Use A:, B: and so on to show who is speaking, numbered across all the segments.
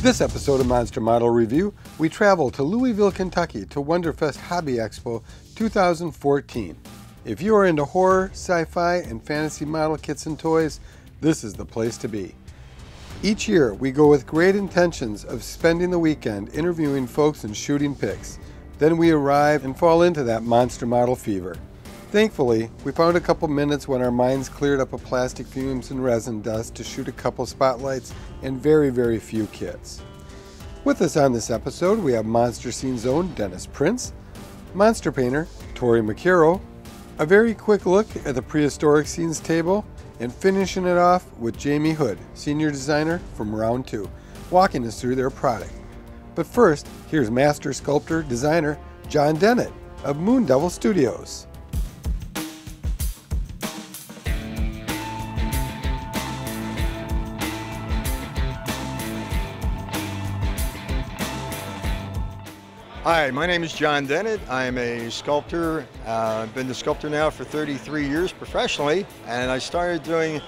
A: This episode of Monster Model Review, we travel to Louisville, Kentucky to Wonderfest Hobby Expo 2014. If you are into horror, sci-fi, and fantasy model kits and toys, this is the place to be. Each year, we go with great intentions of spending the weekend interviewing folks and shooting pics. Then we arrive and fall into that monster model fever. Thankfully, we found a couple minutes when our minds cleared up of plastic fumes and resin dust to shoot a couple spotlights and very few kits. With us on this episode, we have Monster Scenes own Dennis Prince, monster painter Tory Mucaro, a very quick look at the Prehistoric Scenes table, and finishing it off with Jamie Hood, senior designer from Round 2, walking us through their product. But first, here's master sculptor designer John Dennett of Moon Devil Studios.
B: Hi, my name is John Dennett. I'm a sculptor. I've been a sculptor now for 33 years professionally, and I started doing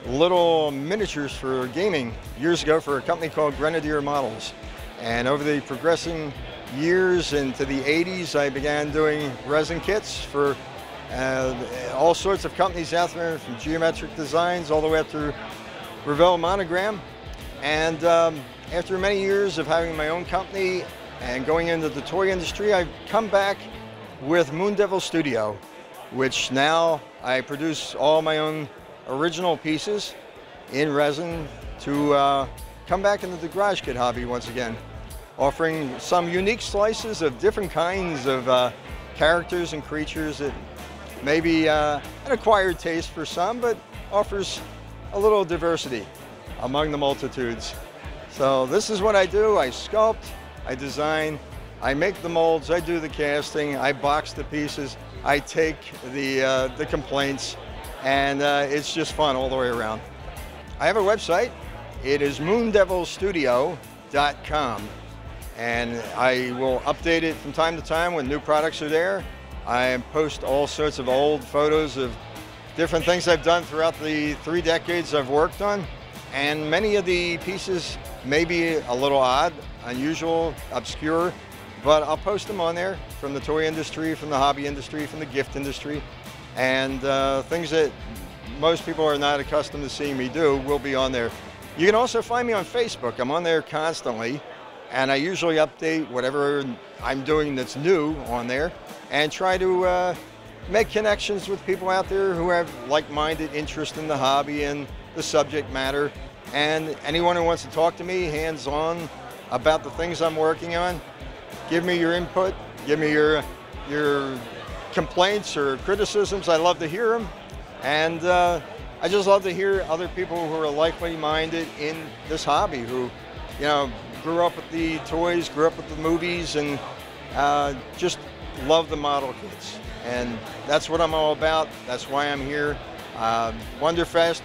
B: little miniatures for gaming years ago for a company called Grenadier Models. And over the progressing years into the 80s, I began doing resin kits for all sorts of companies out there, from geometric designs all the way up through Revell Monogram. And after many years of having my own company and going into the toy industry, I've come back with Moon Devil Studio, which now I produce all my own original pieces in resin to come back into the garage kit hobby once again, offering some unique slices of different kinds of characters and creatures that may be an acquired taste for some, but offers a little diversity among the multitudes. So this is what I do. I sculpt, I design, I make the molds, I do the casting, I box the pieces, I take the complaints, and it's just fun all the way around. I have a website. It is moondevilstudio.com, and I will update it from time to time when new products are there. I post all sorts of old photos of different things I've done throughout the 3 decades I've worked on, and many of the pieces may be a little odd, unusual, obscure, but I'll post them on there from the toy industry, from the hobby industry, from the gift industry, and things that most people are not accustomed to seeing me do will be on there. You can also find me on Facebook. I'm on there constantly, and I usually update whatever I'm doing that's new on there and try to make connections with people out there who have like-minded interest in the hobby and the subject matter. And anyone who wants to talk to me hands-on about the things I'm working on, give me your input, give me your complaints or criticisms. I love to hear them, and I just love to hear other people who are like-minded in this hobby, who, you know, grew up with the toys, grew up with the movies, and just love the model kits. And that's what I'm all about. That's why I'm here. Wonderfest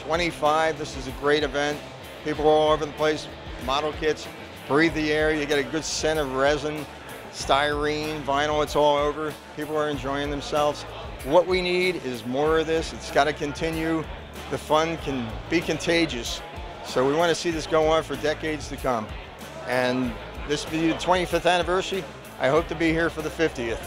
B: 25, this is a great event. People all over the place, model kits, breathe the air, you get a good scent of resin, styrene, vinyl, it's all over. People are enjoying themselves. What we need is more of this. It's got to continue. The fun can be contagious. So we want to see this go on for decades to come. And this will be the 25th anniversary. I hope to be here for the 50th.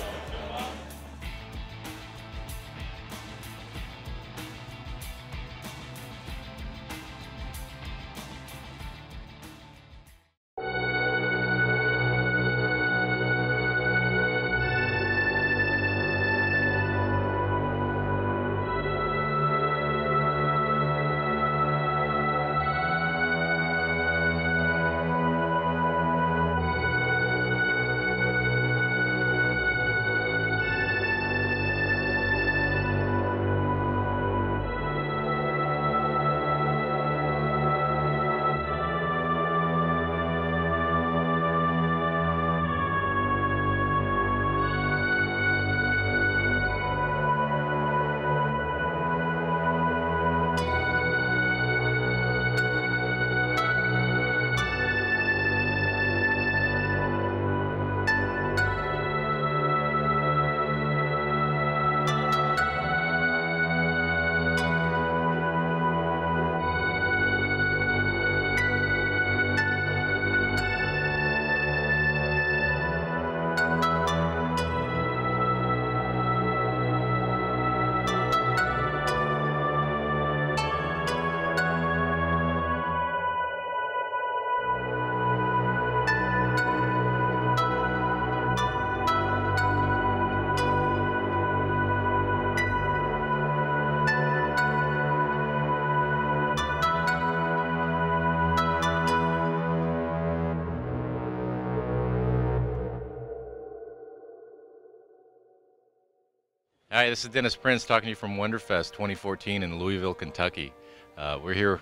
C: Hi, this is Dennis Prince talking to you from Wonderfest 2014 in Louisville, Kentucky. We're here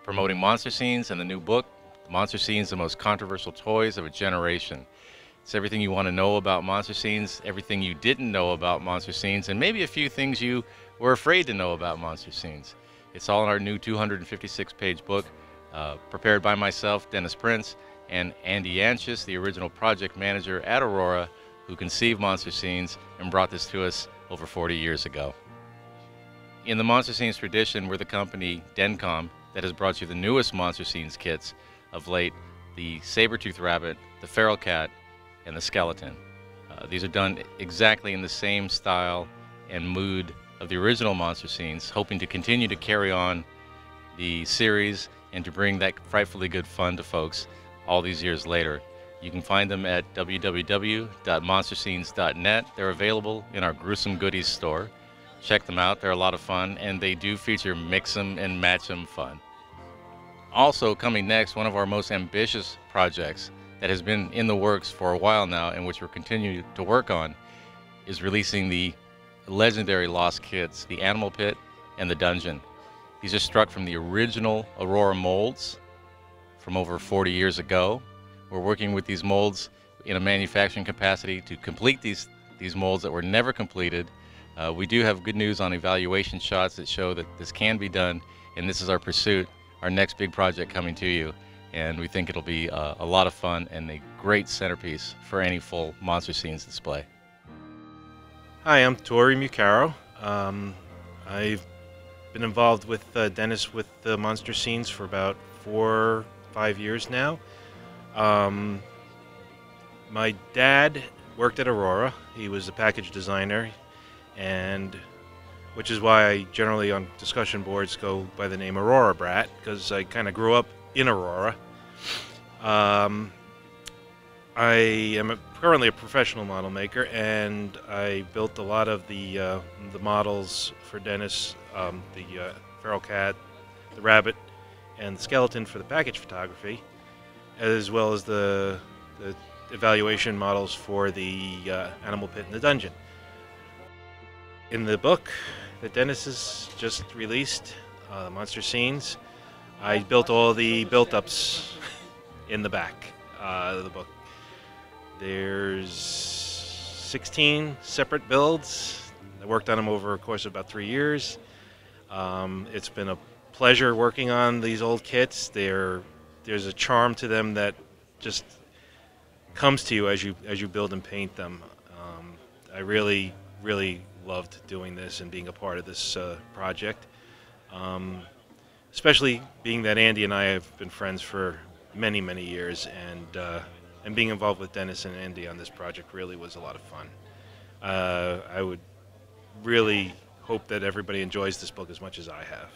C: promoting Monster Scenes and the new book, Monster Scenes, the most controversial toys of a generation. It's everything you want to know about Monster Scenes, everything you didn't know about Monster Scenes, and maybe a few things you were afraid to know about Monster Scenes. It's all in our new 256-page book, prepared by myself, Dennis Prince, and Andy Anches, the original project manager at Aurora, who conceived Monster Scenes and brought this to us over 40 years ago. In the Monster Scenes tradition, we're the company, Dencom, that has brought you the newest Monster Scenes kits of late, the saber-toothed rabbit, the feral cat, and the skeleton. These are done exactly in the same style and mood of the original Monster Scenes, hoping to continue to carry on the series and to bring that frightfully good fun to folks all these years later. You can find them at www.monsterscenes.net. They're available in our Gruesome Goodies store. Check them out, they're a lot of fun, and they do feature mix 'em and match 'em fun. Also coming next, one of our most ambitious projects that has been in the works for a while now and which we're continuing to work on is releasing the legendary lost kits, the Animal Pit and the Dungeon. These are struck from the original Aurora molds from over 40 years ago. We're working with these molds in a manufacturing capacity to complete these molds that were never completed. We do have good news on evaluation shots that show that this can be done, and this is our pursuit, our next big project coming to you, and we think it'll be a lot of fun and a great centerpiece for any full Monster Scenes display.
D: Hi, I'm Tory Mucaro. I've been involved with Dennis with the Monster Scenes for about 4 or 5 years now. My dad worked at Aurora. He was a package designer, and which is why I generally on discussion boards go by the name Aurora Brat, because I kind of grew up in Aurora. I am currently a professional model maker, and I built a lot of the models for Dennis, the feral cat, the rabbit, and the skeleton for the package photography, as well as the evaluation models for the Animal Pit and the Dungeon. In the book that Dennis has just released, Monster Scenes, I built all the built-ups in the back of the book. There's 16 separate builds. I worked on them over a course of about 3 years. It's been a pleasure working on these old kits. There's a charm to them that just comes to you as you build and paint them. I really loved doing this and being a part of this project, especially being that Andy and I have been friends for many years, and being involved with Dennis and Andy on this project really was a lot of fun. I would really hope that everybody enjoys this book as much as I have.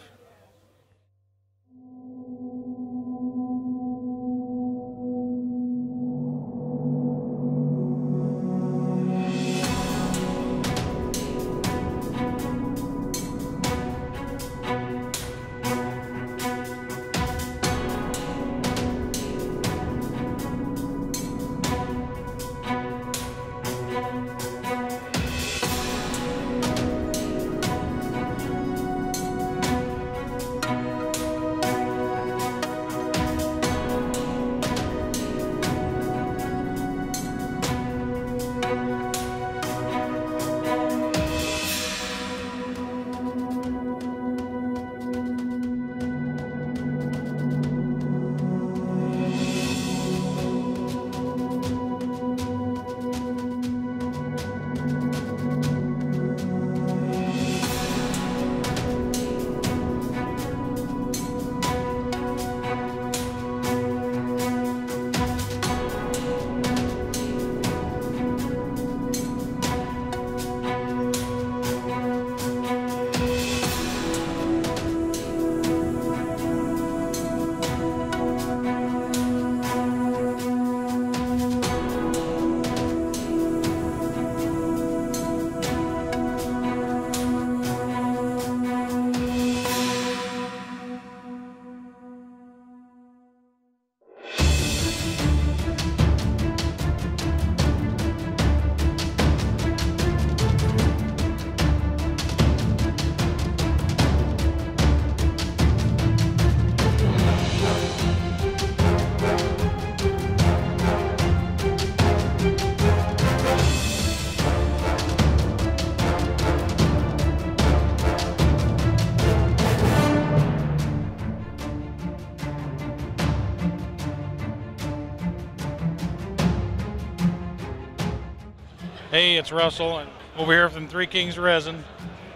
E: Hey, it's Russell, and over here from Three Kings Resin.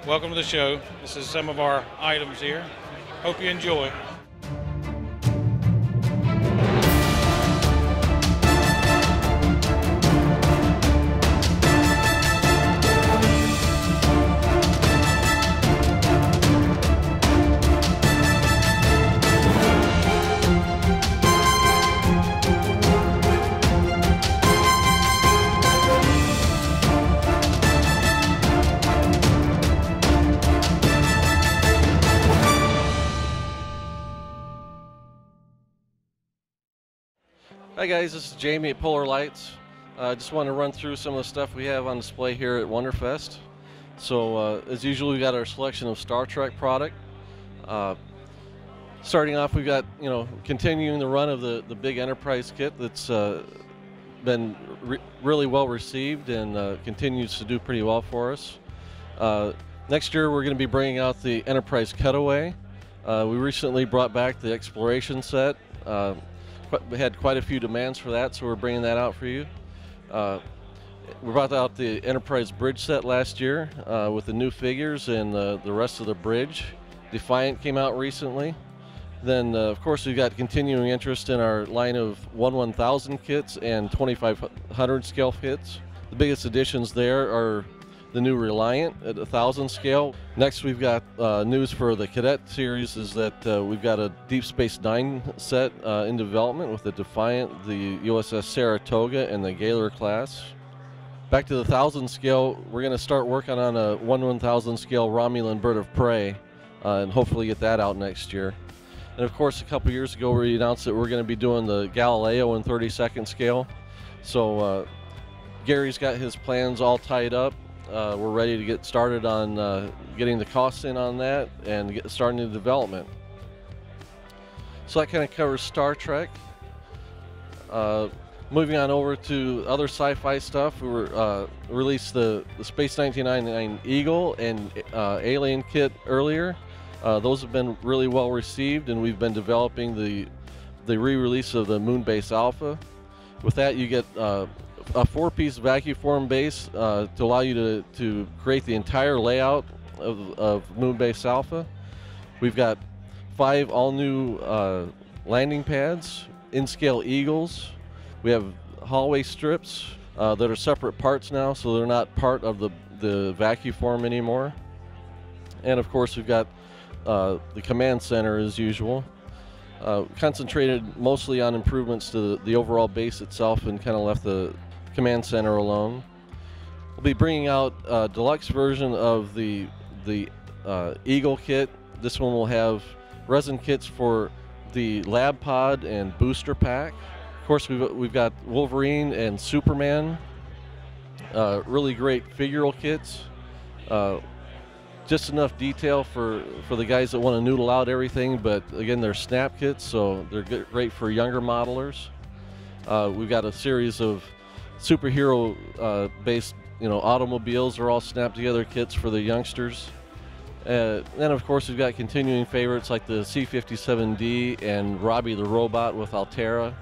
E: Welcome to the show. This is some of our items here. Hope you enjoy.
F: Hi guys, this is Jamie at Polar Lights. I just want to run through some of the stuff we have on display here at Wonderfest. So as usual, we got our selection of Star Trek product. Starting off, we've got, continuing the run of the big Enterprise kit that's been really well received and continues to do pretty well for us. Next year, we're going to be bringing out the Enterprise Cutaway. We recently brought back the Exploration set. We had quite a few demands for that, so we're bringing that out for you. We brought out the Enterprise Bridge set last year with the new figures and the rest of the bridge. Defiant came out recently. Then, of course, we've got continuing interest in our line of 1/1000 kits and 2500 scale kits. The biggest additions there are the new Reliant at 1000 scale. Next, we've got news for the Cadet series is that we've got a Deep Space Nine set in development with the Defiant, the USS Saratoga, and the Gaylor class. Back to the 1000 scale, we're going to start working on a 1/1000 scale Romulan Bird of Prey and hopefully get that out next year. And of course, a couple years ago, we announced that we're going to be doing the Galileo in 32nd scale. So Gary's got his plans all tied up. We're ready to get started on getting the costs in on that and get starting the development. So that kind of covers Star Trek. Moving on over to other sci-fi stuff, we released the Space 1999 Eagle and Alien kit earlier. Those have been really well received, and we've been developing the re-release of the Moonbase Alpha. With that, you get a 4-piece vacuum form base to allow you to create the entire layout of Moonbase Alpha. We've got 5 all-new landing pads, in-scale Eagles. We have hallway strips that are separate parts now, so they're not part of the vacuum form anymore. And of course, we've got the command center as usual. Concentrated mostly on improvements to the overall base itself and kind of left the command center alone. We'll be bringing out a deluxe version of the Eagle kit. This one will have resin kits for the lab pod and booster pack. Of course, we've got Wolverine and Superman. Really great figural kits. Just enough detail for the guys that want to noodle out everything, but again, they're snap kits, so they're great for younger modelers. We've got a series of superhero based automobiles are all snapped together kits for the youngsters. Then of course we've got continuing favorites like the C-57D and Robbie the Robot with Altera.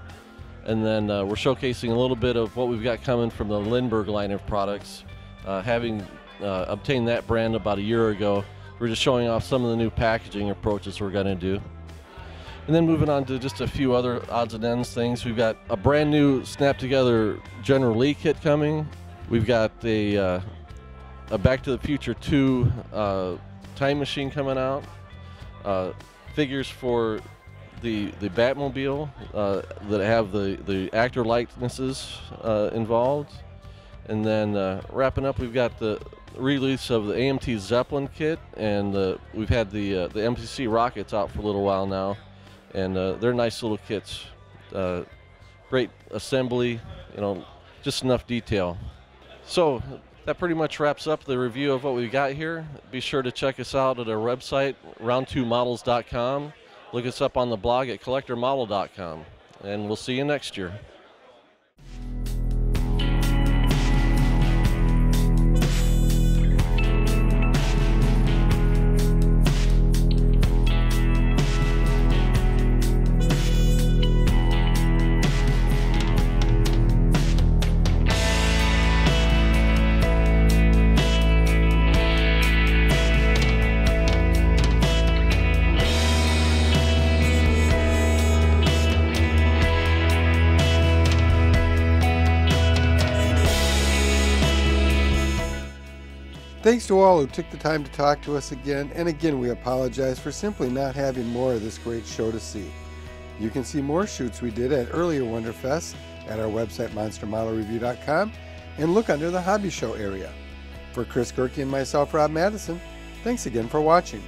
F: And then we're showcasing a little bit of what we've got coming from the Lindbergh line of products. Having obtained that brand about a year ago, we're just showing off some of the new packaging approaches we're going to do. And then moving on to just a few other odds and ends things, we've got a brand new snap together General Lee kit coming. We've got a Back to the Future 2 time machine coming out. Figures for the Batmobile that have the actor likenesses involved. And then wrapping up, we've got the release of the AMT Zeppelin kit, and we've had the MCC rockets out for a little while now, and they're nice little kits. Great assembly, just enough detail. So that pretty much wraps up the review of what we've got here. Be sure to check us out at our website, round2models.com. Look us up on the blog at collectormodel.com, and we'll see you next year.
A: Thanks to all who took the time to talk to us again, and again we apologize for simply not having more of this great show to see. You can see more shoots we did at earlier Wonderfests at our website monstermodelreview.com and look under the hobby show area. For Chris Gerke and myself, Rob Mattison, thanks again for watching.